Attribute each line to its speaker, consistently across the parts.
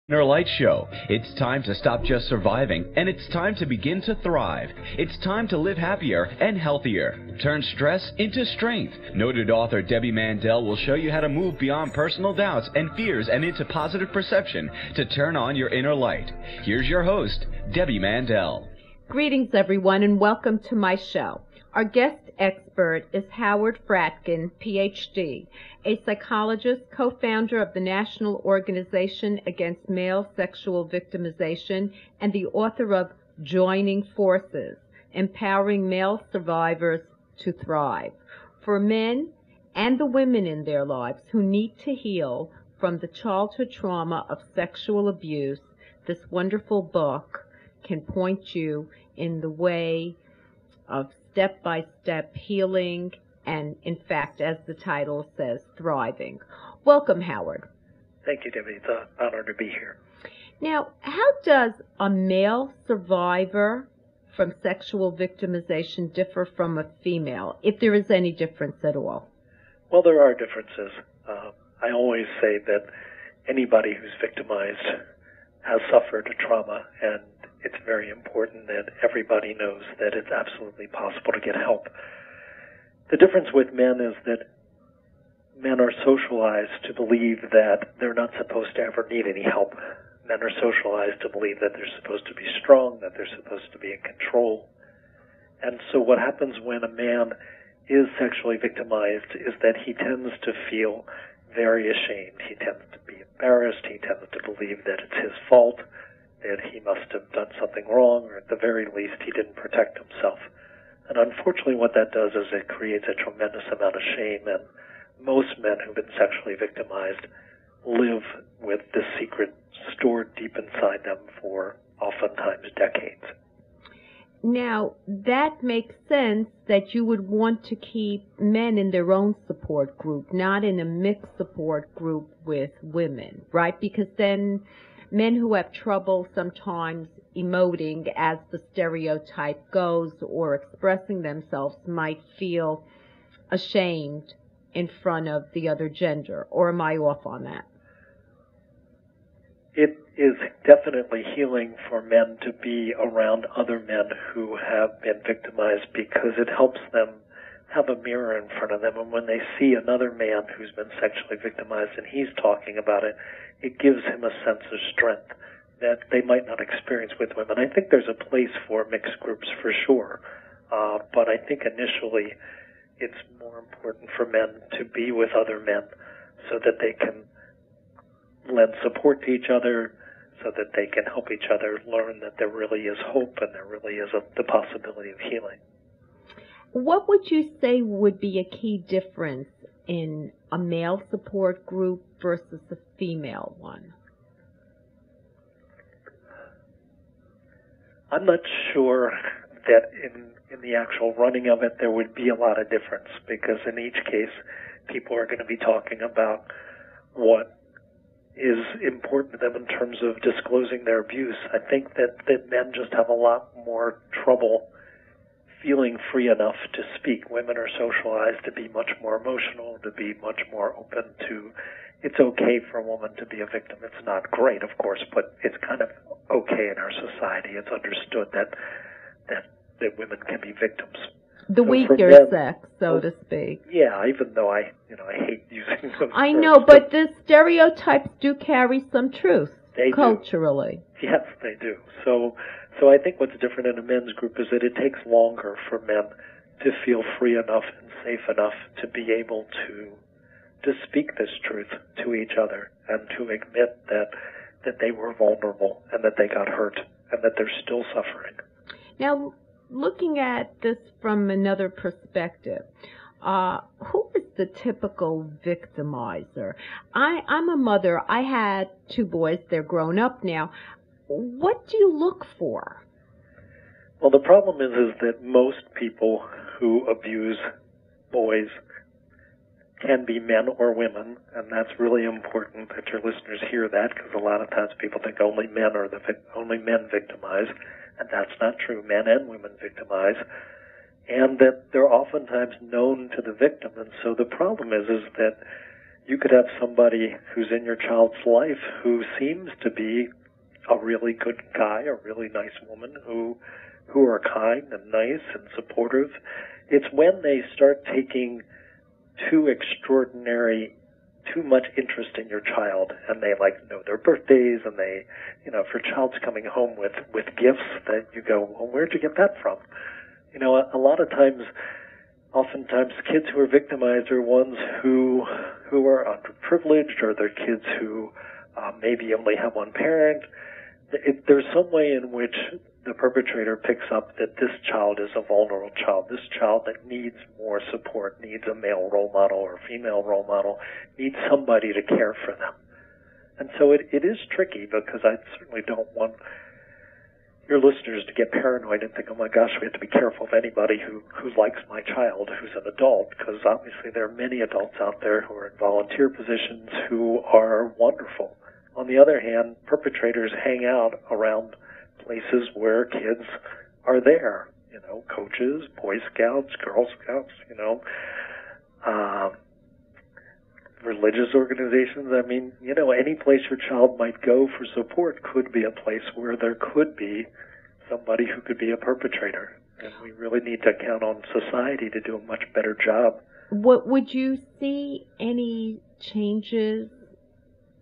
Speaker 1: Inner Light Show. It's time to stop just surviving, and it's time to begin to thrive. It's time to live happier and healthier. Turn stress into strength. Noted author Debbie Mandel will show you how to move beyond personal doubts and fears and into positive perception to turn on your inner light. Here's your host, Debbie Mandel.
Speaker 2: Greetings, everyone, and welcome to my show. Our guest expert is Howard Fradkin, Ph.D., a psychologist, co-founder of the National Organization Against Male Sexual Victimization, and the author of Joining Forces, Empowering Male Survivors to Thrive. For men and the women in their lives who need to heal from the childhood trauma of sexual abuse, this wonderful book can point you in the way of step-by-step healing and, in fact, as the title says, thriving. Welcome, Howard.
Speaker 3: Thank you, Debbie. It's an honor to be here.
Speaker 2: Now, how does a male survivor from sexual victimization differ from a female, if there is any difference at all?
Speaker 3: Well, there are differences. I always say that anybody who's victimized has suffered a trauma, and it's very important that everybody knows that it's absolutely possible to get help. The difference with men is that men are socialized to believe that they're not supposed to ever need any help. Men are socialized to believe that they're supposed to be strong, that they're supposed to be in control. And so what happens when a man is sexually victimized is that he tends to feel very ashamed. He tends to be embarrassed. He tends to believe that it's his fault, that he must have done something wrong, or at the very least he didn't protect himself. And unfortunately what that does is it creates a tremendous amount of shame, and most men who've been sexually victimized live with this secret stored deep inside them for oftentimes decades.
Speaker 2: Now, that makes sense that you would want to keep men in their own support group, not in a mixed support group with women, right? Because then men who have trouble sometimes emoting, as the stereotype goes, or expressing themselves might feel ashamed in front of the other gender. Or am I off on that?
Speaker 3: It is definitely healing for men to be around other men who have been victimized, because it helps them have a mirror in front of them, and when they see another man who's been sexually victimized and he's talking about it, it gives him a sense of strength that they might not experience with women. I think there's a place for mixed groups for sure, but I think initially it's more important for men to be with other men so that they can lend support to each other, so that they can help each other learn that there really is hope and there really is the possibility of healing.
Speaker 2: What would you say would be a key difference in a male support group versus a female one?
Speaker 3: I'm not sure that in the actual running of it there would be a lot of difference, because in each case people are going to be talking about what is important to them in terms of disclosing their abuse. I think that men just have a lot more trouble feeling free enough to speak. Women are socialized to be much more emotional, to be much more open to, it's okay for a woman to be a victim. It's not great, of course, but it's kind of okay in our society. It's understood that women can be victims.
Speaker 2: The
Speaker 3: so
Speaker 2: weaker
Speaker 3: men,
Speaker 2: sex, so to speak.
Speaker 3: Yeah, even though I hate using those
Speaker 2: I
Speaker 3: terms,
Speaker 2: know, but the stereotypes do carry some truth
Speaker 3: they
Speaker 2: culturally.
Speaker 3: Do. Yes, they do. So I think what's different in a men's group is that it takes longer for men to feel free enough and safe enough to be able to speak this truth to each other and to admit that they were vulnerable and that they got hurt and that they're still suffering.
Speaker 2: Now, looking at this from another perspective, who is the typical victimizer? I'm a mother. I had 2 boys. They're grown up now. What do you look for?
Speaker 3: Well, the problem is that most people who abuse boys can be men or women, and that's really important that your listeners hear that, because a lot of times people think only men victimize, and that's not true. Men and women victimize, and that they're oftentimes known to the victim. And so the problem is that you could have somebody who's in your child's life who seems to be a really good guy, a really nice woman, who are kind and nice and supportive. It's when they start taking too much interest in your child, and they know their birthdays, and they, if your child's coming home with gifts that you go, well, where'd you get that from? A lot of times, oftentimes kids who are victimized are ones who are underprivileged, or they're kids who maybe only have one parent. There's some way in which the perpetrator picks up that this child is a vulnerable child, this child that needs more support, needs a male role model or female role model, needs somebody to care for them. And so it is tricky, because I certainly don't want your listeners to get paranoid and think, oh my gosh, we have to be careful of anybody who likes my child who's an adult, because obviously there are many adults out there who are in volunteer positions who are wonderful. On the other hand, perpetrators hang out around places where kids are there, coaches, Boy Scouts, Girl Scouts, religious organizations. I mean, any place your child might go for support could be a place where there could be somebody who could be a perpetrator. And we really need to count on society to do a much better job.
Speaker 2: Would you see any changes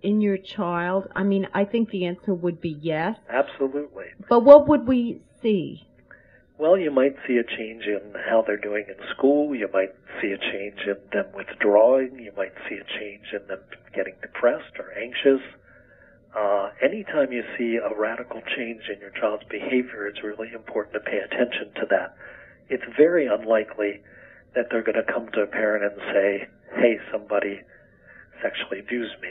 Speaker 2: in your child? I mean, I think the answer would be yes.
Speaker 3: Absolutely.
Speaker 2: But what would we see?
Speaker 3: Well, you might see a change in how they're doing in school. You might see a change in them withdrawing. You might see a change in them getting depressed or anxious. Anytime you see a radical change in your child's behavior, it's really important to pay attention to that. It's very unlikely that they're going to come to a parent and say, hey, somebody sexually abused me.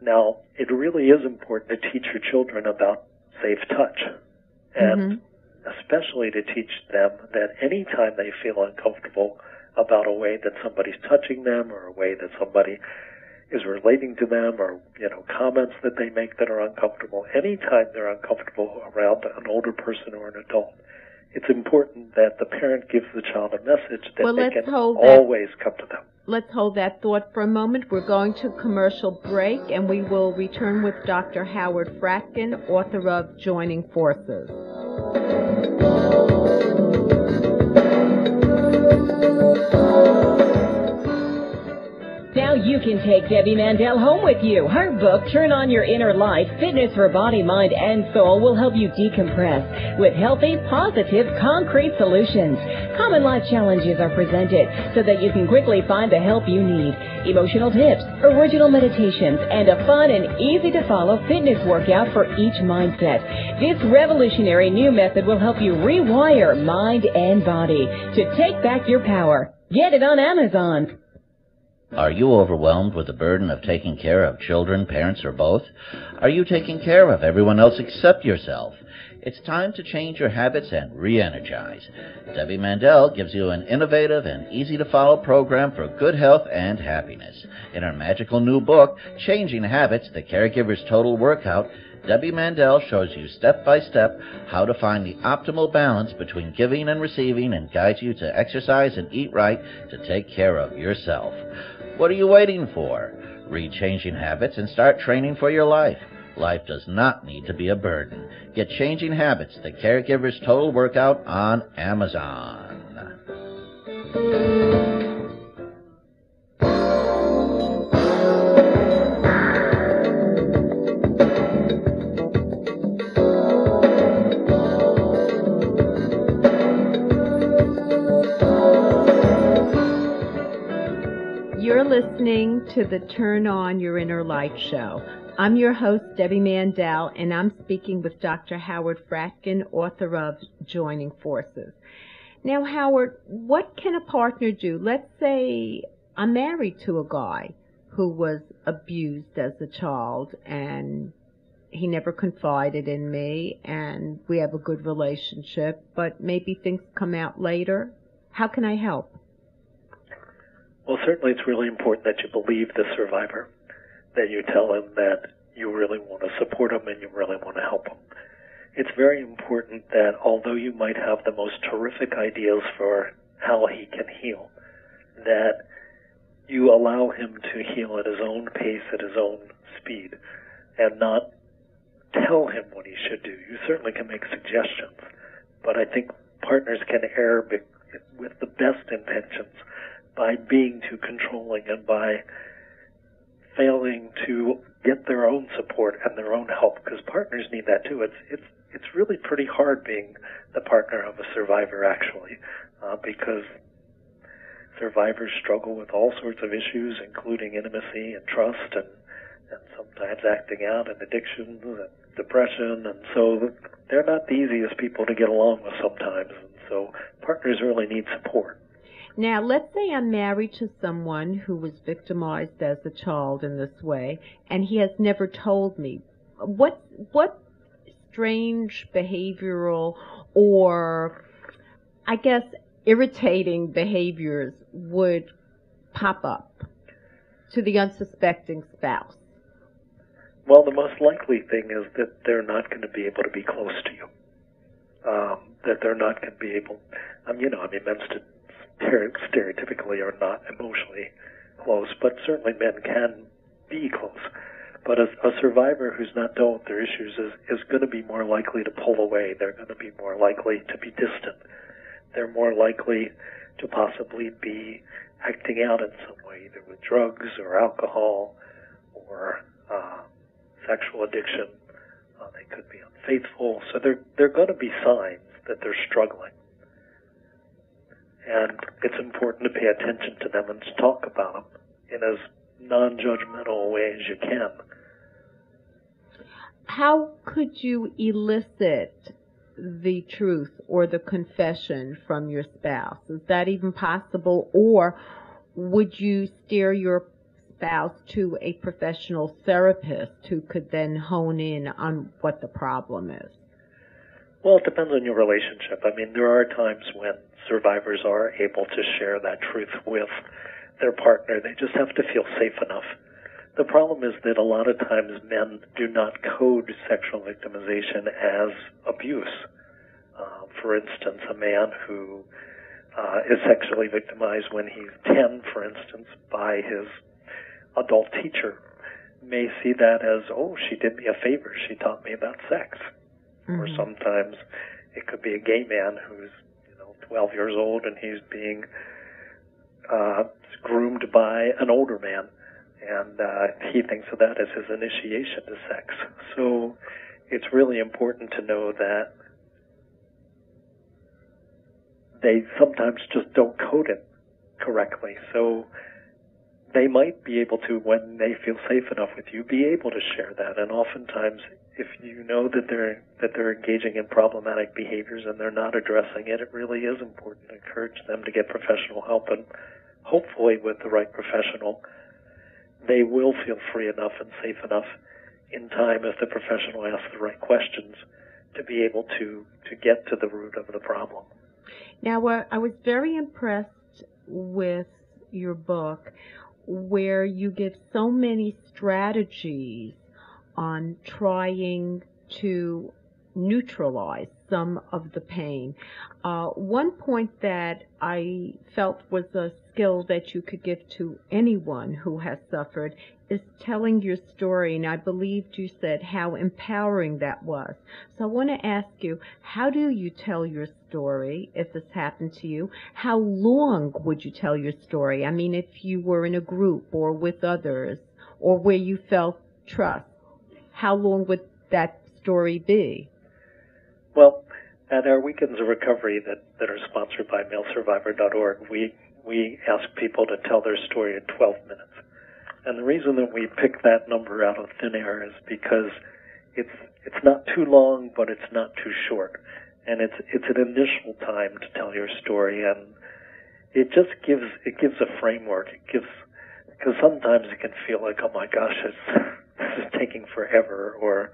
Speaker 3: Now, it really is important to teach your children about safe touch, and especially to teach them that any time they feel uncomfortable about a way that somebody's touching them, or a way that somebody is relating to them, or, comments that they make that are uncomfortable, anytime they're uncomfortable around an older person or an adult, it's important that the parent gives the child a message that they can always come to them.
Speaker 2: Let's hold that thought for a moment. We're going to commercial break, and we will return with Dr. Howard Fradkin, author of Joining Forces.
Speaker 4: Now you can take Debbie Mandel home with you. Her book, Turn On Your Inner Light, Fitness for Body, Mind, and Soul, will help you decompress with healthy, positive, concrete solutions. Common life challenges are presented so that you can quickly find the help you need. Emotional tips, original meditations, and a fun and easy-to-follow fitness workout for each mindset. This revolutionary new method will help you rewire mind and body to take back your power. Get it on Amazon.
Speaker 5: Are you overwhelmed with the burden of taking care of children, parents, or both? Are you taking care of everyone else except yourself? It's time to change your habits and re-energize. Debbie Mandel gives you an innovative and easy-to-follow program for good health and happiness. In her magical new book, Changing Habits, The Caregiver's Total Workout, Debbie Mandel shows you step-by-step how to find the optimal balance between giving and receiving, and guides you to exercise and eat right to take care of yourself. What are you waiting for? Read Changing Habits and start training for your life. Life does not need to be a burden. Get Changing Habits, The Caregiver's Total Workout on Amazon.
Speaker 2: You're listening to the Turn On Your Inner Light show. I'm your host, Debbie Mandel, and I'm speaking with Dr. Howard Fradkin, author of Joining Forces. Now, Howard, what can a partner do? Let's say I'm married to a guy who was abused as a child, and he never confided in me, and we have a good relationship, but maybe things come out later. How can I help?
Speaker 3: Well, certainly it's really important that you believe the survivor, that you tell him that you really want to support him and you really want to help him. It's very important that although you might have the most terrific ideas for how he can heal, that you allow him to heal at his own pace, at his own speed, and not tell him what he should do. You certainly can make suggestions, but I think partners can err with the best intentions by being too controlling and by failing to get their own support and their own help, because partners need that too. It's really pretty hard being the partner of a survivor, actually, because survivors struggle with all sorts of issues, including intimacy and trust, and sometimes acting out and addictions and depression, and so they're not the easiest people to get along with sometimes, and so partners really need support.
Speaker 2: Now, let's say I'm married to someone who was victimized as a child in this way, and he has never told me. What strange behavioral or, I guess, irritating behaviors would pop up to the unsuspecting spouse?
Speaker 3: Well, the most likely thing is that they're not going to be able to be close to you. That they're not going to be able, men stereotypically are not emotionally close, but certainly men can be close. But a survivor who's not dealt with their issues is going to be more likely to pull away. They're going to be more likely to be distant. They're more likely to possibly be acting out in some way, either with drugs or alcohol or sexual addiction. They could be unfaithful. So they're going to be signs that they're struggling. And it's important to pay attention to them and to talk about them in as non-judgmental a way as you can.
Speaker 2: How could you elicit the truth or the confession from your spouse? Is that even possible? Or would you steer your spouse to a professional therapist who could then hone in on what the problem is?
Speaker 3: Well, it depends on your relationship. There are times when survivors are able to share that truth with their partner. They just have to feel safe enough. The problem is that a lot of times men do not code sexual victimization as abuse. For instance, a man who is sexually victimized when he's 10, for instance, by his adult teacher may see that as, oh, she did me a favor, she taught me about sex. Mm-hmm. Or sometimes it could be a gay man who's 12 years old and he's being groomed by an older man, and he thinks of that as his initiation to sex. So it's really important to know that they sometimes just don't code it correctly. So they might be able to, when they feel safe enough with you, be able to share that. And oftentimes, if you know that they're engaging in problematic behaviors and they're not addressing it, it really is important to encourage them to get professional help. And hopefully, with the right professional, they will feel free enough and safe enough in time, if the professional asks the right questions, to be able to get to the root of the problem.
Speaker 2: Now, I was very impressed with your book, where you give so many strategies on trying to neutralize some of the pain. One point that I felt was a skill that you could give to anyone who has suffered is telling your story, and I believed you said how empowering that was. So I want to ask you, how do you tell your story if this happened to you? How long would you tell your story? If you were in a group or with others or where you felt trust, how long would that story be?
Speaker 3: Well, at our Weekends of Recovery that are sponsored by MaleSurvivor.org, we ask people to tell their story in 12 minutes. And the reason that we pick that number out of thin air is because it's not too long, but it's not too short. And it's an initial time to tell your story, and it just gives a framework. Because sometimes it can feel like, oh my gosh, this is taking forever, or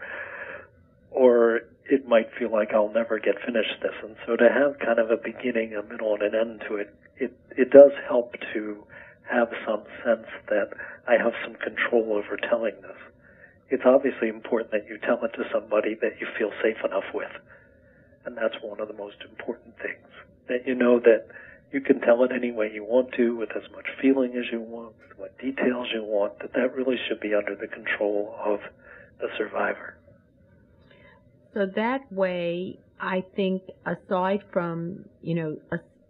Speaker 3: it might feel like I'll never get finished this. And so to have kind of a beginning, a middle, and an end to it, it does help to have some sense that I have some control over telling this. It's obviously important that you tell it to somebody that you feel safe enough with. And that's one of the most important things, that you know that you can tell it any way you want to, with as much feeling as you want, with what details you want, that really should be under the control of the survivor.
Speaker 2: So that way, I think, aside from,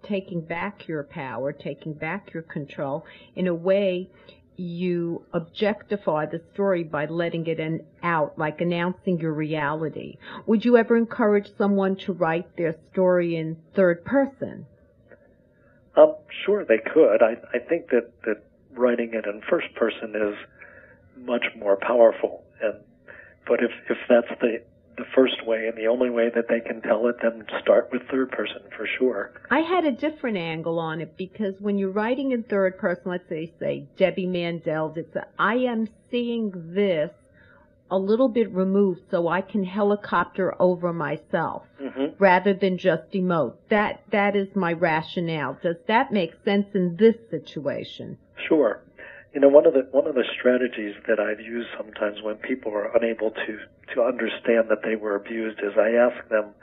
Speaker 2: taking back your power, taking back your control, in a way, you objectify the story by letting it out, like announcing your reality. Would you ever encourage someone to write their story in third person?
Speaker 3: Sure, they could. I think that writing it in first person is much more powerful. But if that's the first way and the only way that they can tell it, then start with third person for sure.
Speaker 2: I had a different angle on it, because when you're writing in third person, let's say Debbie Mandel, I am seeing this a little bit removed so I can helicopter over myself rather than just emote. That is my rationale. Does that make sense in this situation?
Speaker 3: Sure. One of the strategies that I've used sometimes when people are unable to understand that they were abused is I ask them,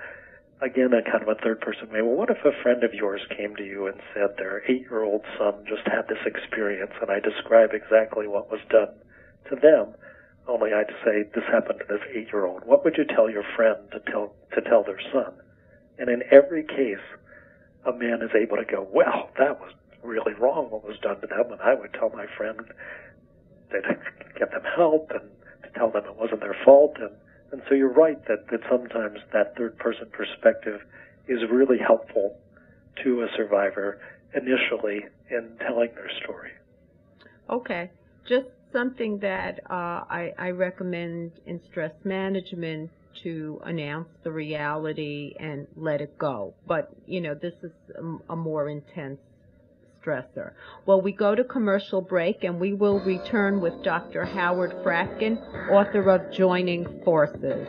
Speaker 3: again, a kind of a third-person way, well, what if a friend of yours came to you and said their 8-year-old son just had this experience, and I describe exactly what was done to them, only I'd say, this happened to this 8-year-old. What would you tell your friend to tell their son? And in every case, a man is able to go, well, that was really wrong what was done to them, and I would tell my friend to get them help and to tell them it wasn't their fault. And so you're right that sometimes that third-person perspective is really helpful to a survivor initially in telling their story.
Speaker 2: Okay. Just something that I recommend in stress management, to announce the reality and let it go. But, this is a more intense stressor. Well, we go to commercial break, and we will return with Dr. Howard Fradkin, author of Joining Forces.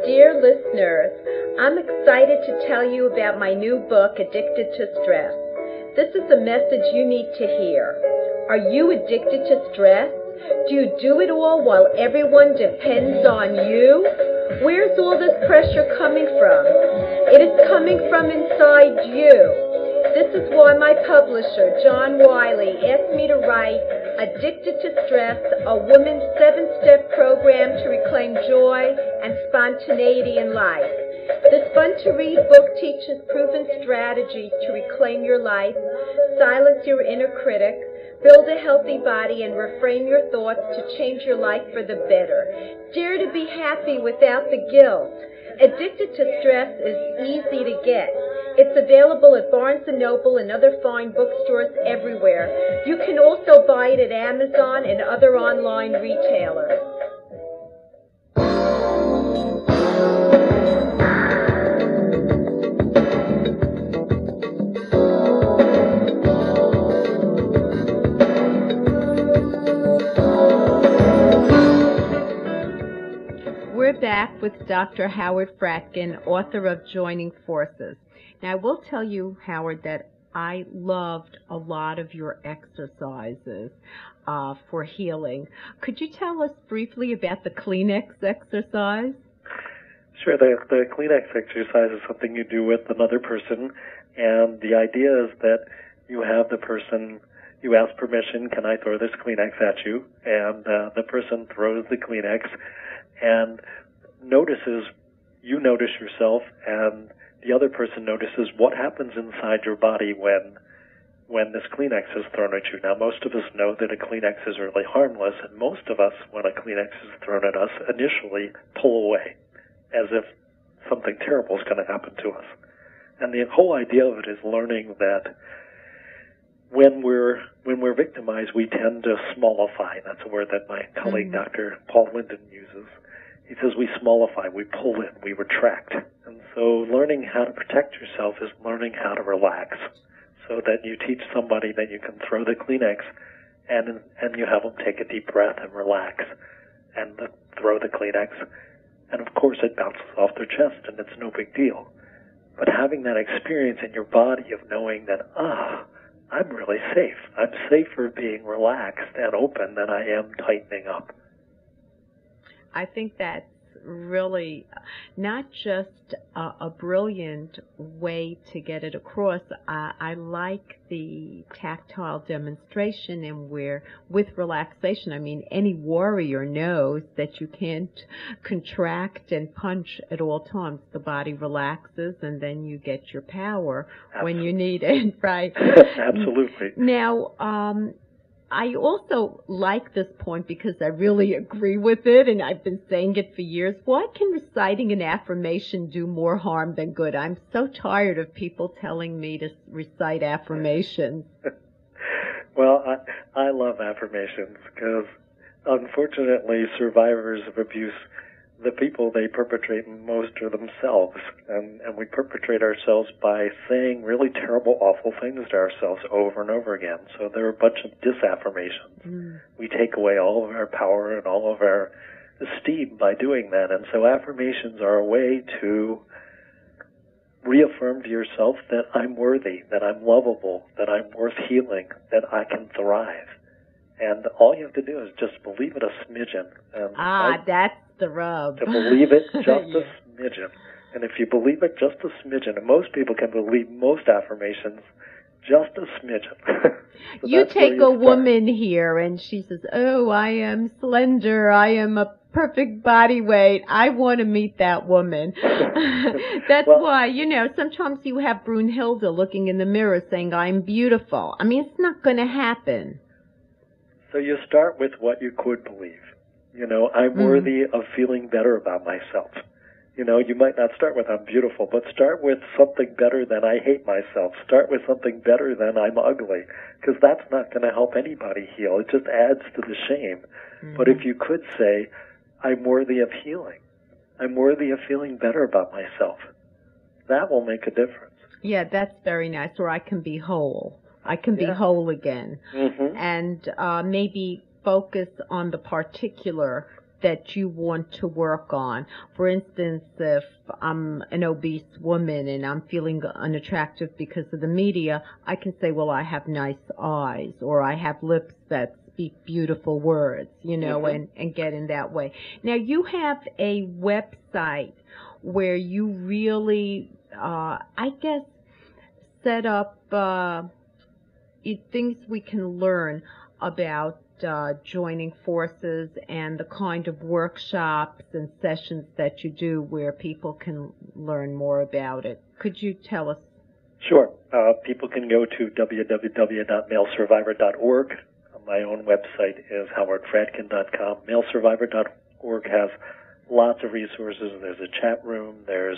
Speaker 2: Dear listeners, I'm excited to tell you about my new book, Addicted to Stress. This is a message you need to hear. Are you addicted to stress? Do you do it all while everyone depends on you? Where's all this pressure coming from? It is coming from inside you. This is why my publisher, John Wiley, asked me to write Addicted to Stress, a woman's 7-step program to reclaim joy and spontaneity in life. This fun-to-read book teaches proven strategies to reclaim your life, silence your inner critic, build a healthy body, and reframe your thoughts to change your life for the better. Dare to be happy without the guilt. Addicted to Stress is easy to get. It's available at Barnes & Noble and other fine bookstores everywhere. You can also buy it at Amazon and other online retailers. We're back with Dr. Howard Fradkin, author of Joining Forces. Now, I will tell you, Howard, that I loved a lot of your exercises for healing. Could you tell us briefly about the Kleenex exercise?
Speaker 3: Sure. The Kleenex exercise is something you do with another person, and the idea is that you have the person, you ask permission, can I throw this Kleenex at you? And the person throws the Kleenex and you notice yourself, and the other person notices what happens inside your body when this Kleenex is thrown at you. Now, most of us know that a Kleenex is really harmless, and most of us, when a Kleenex is thrown at us, initially pull away, as if something terrible is going to happen to us. And the whole idea of it is learning that when we're victimized, we tend to smallify. That's a word that my colleague, Dr. Paul Linden, uses. He says we smallify, we pull in, we retract. And so learning how to protect yourself is learning how to relax, so that you teach somebody that you can throw the Kleenex and you have them take a deep breath and relax and throw the Kleenex. And of course it bounces off their chest and it's no big deal. But having that experience in your body of knowing that, I'm really safe. I'm safer being relaxed and open than I am tightening up.
Speaker 2: I think that's really not just a brilliant way to get it across. I like the tactile demonstration, and where with relaxation, I mean, any warrior knows that you can't contract and punch at all times. The body relaxes, and then you get your power when you need it, right?
Speaker 3: Absolutely.
Speaker 2: Now, I also like this point because I really agree with it, and I've been saying it for years. Why can reciting an affirmation do more harm than good? I'm so tired of people telling me to recite affirmations.
Speaker 3: Well, I love affirmations because, unfortunately, survivors of abuse, the people they perpetrate most are themselves, and we perpetrate ourselves by saying really terrible, awful things to ourselves over and over again. So there are a bunch of disaffirmations. We take away all of our power and all of our esteem by doing that, and so affirmations are a way to reaffirm to yourself that I'm worthy, that I'm lovable, that I'm worth healing, that I can thrive. And all you have to do is just believe it a smidgen.
Speaker 2: That's the rub.
Speaker 3: To believe it just a smidgen. And if you believe it just a smidgen, and most people can believe most affirmations just a smidgen. So
Speaker 2: you take a woman here and she says, oh, I am slender, I am a perfect body weight, I want to meet that woman. That's why, sometimes you have Brunhilde looking in the mirror saying, I'm beautiful. I mean, it's not going to happen.
Speaker 3: So you start with what you could believe. I'm worthy of feeling better about myself. You might not start with I'm beautiful, but start with something better than I hate myself. Start with something better than I'm ugly, because that's not going to help anybody heal. It just adds to the shame. But if you could say, I'm worthy of healing, I'm worthy of feeling better about myself, that will make a difference.
Speaker 2: Yeah, that's very nice. Or I can be whole. I can be whole again. And maybe focus on the particular that you want to work on. For instance, if I'm an obese woman and I'm feeling unattractive because of the media, I can say, well, I have nice eyes, or I have lips that speak beautiful words, and get in that way. Now, you have a website where you really, I guess, set up things we can learn about joining forces and the kind of workshops and sessions that you do where people can learn more about it. Could you tell us?
Speaker 3: Sure. People can go to www.malesurvivor.org. My own website is howardfradkin.com. Malesurvivor.org has lots of resources. There's a chat room, there's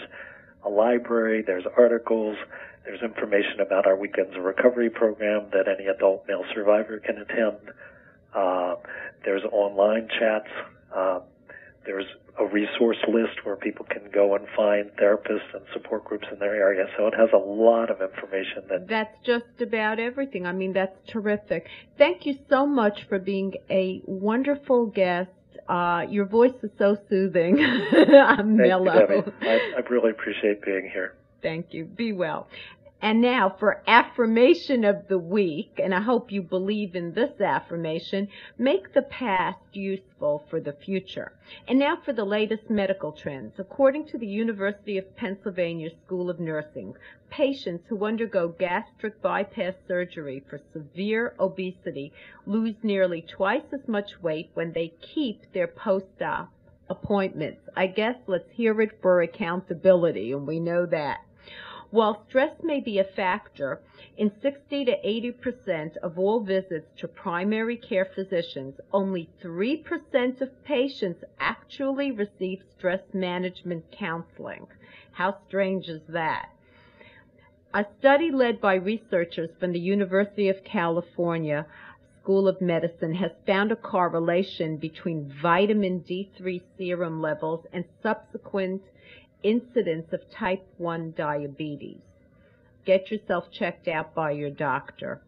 Speaker 3: a library, there's articles, there's information about our Weekends of Recovery program that any adult male survivor can attend. There's online chats. There's a resource list where people can go and find therapists and support groups in their area. So it has a lot of information.
Speaker 2: That's just about everything. I mean, that's terrific. Thank you so much for being a wonderful guest. Your voice is so soothing. I'm mellow.
Speaker 3: Thank you, Debbie. I really appreciate being here.
Speaker 2: Thank you. Be well. And now for affirmation of the week, and I hope you believe in this affirmation, make the past useful for the future. And now for the latest medical trends. According to the University of Pennsylvania School of Nursing, patients who undergo gastric bypass surgery for severe obesity lose nearly twice as much weight when they keep their post-op appointments. I guess let's hear it for accountability, and we know that. While stress may be a factor, in 60 to 80% of all visits to primary care physicians, only 3% of patients actually receive stress management counseling. How strange is that? A study led by researchers from the University of California School of Medicine has found a correlation between vitamin D3 serum levels and subsequent incidence of type 1 diabetes. Get yourself checked out by your doctor.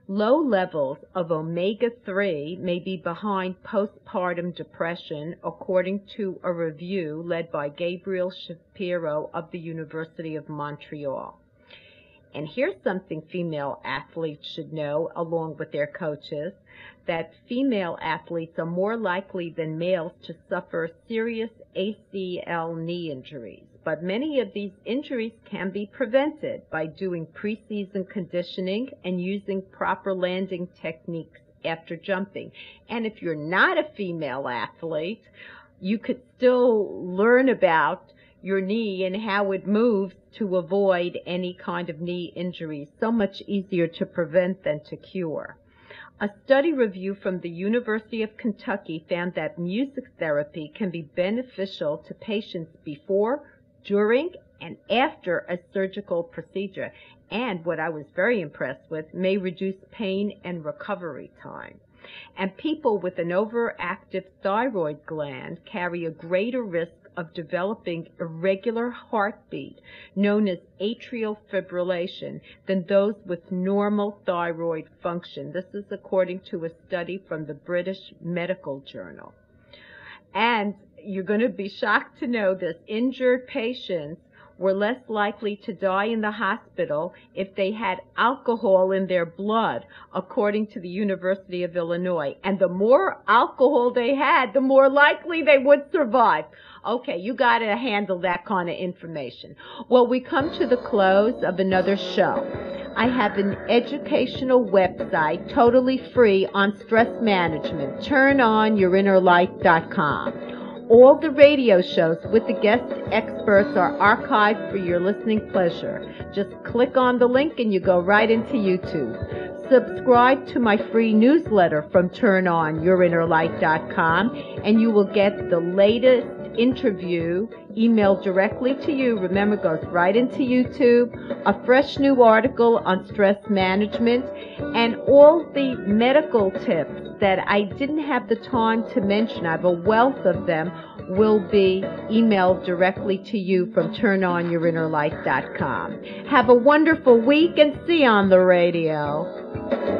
Speaker 2: Low levels of omega-3 may be behind postpartum depression, according to a review led by Gabriel Shapiro of the University of Montreal. And here's something female athletes should know, along with their coaches, that female athletes are more likely than males to suffer serious ACL knee injuries. But many of these injuries can be prevented by doing preseason conditioning and using proper landing techniques after jumping. And if you're not a female athlete, you could still learn about your knee and how it moves to avoid any kind of knee injuries. So much easier to prevent than to cure. A study review from the University of Kentucky found that music therapy can be beneficial to patients before, during, and after a surgical procedure. And what I was very impressed with, may reduce pain and recovery time. And people with an overactive thyroid gland carry a greater risk of developing irregular heartbeat, known as atrial fibrillation, than those with normal thyroid function. This is according to a study from the British Medical Journal. And you're going to be shocked to know this. Injured patients were less likely to die in the hospital if they had alcohol in their blood, according to the University of Illinois. And the more alcohol they had, the more likely they would survive. Okay, you got to handle that kind of information. Well, we come to the close of another show. I have an educational website, totally free, on stress management, turnonyourinnerlight.com. All the radio shows with the guest experts are archived for your listening pleasure. Just click on the link and you go right into YouTube. Subscribe to my free newsletter from turnonyourinnerlight.com and you will get the latest interview emailed directly to you. Remember, it goes right into YouTube. A fresh new article on stress management and all the medical tips that I didn't have the time to mention. I have a wealth of them, will be emailed directly to you from turnonyourinnerlight.com. Have a wonderful week and see you on the radio.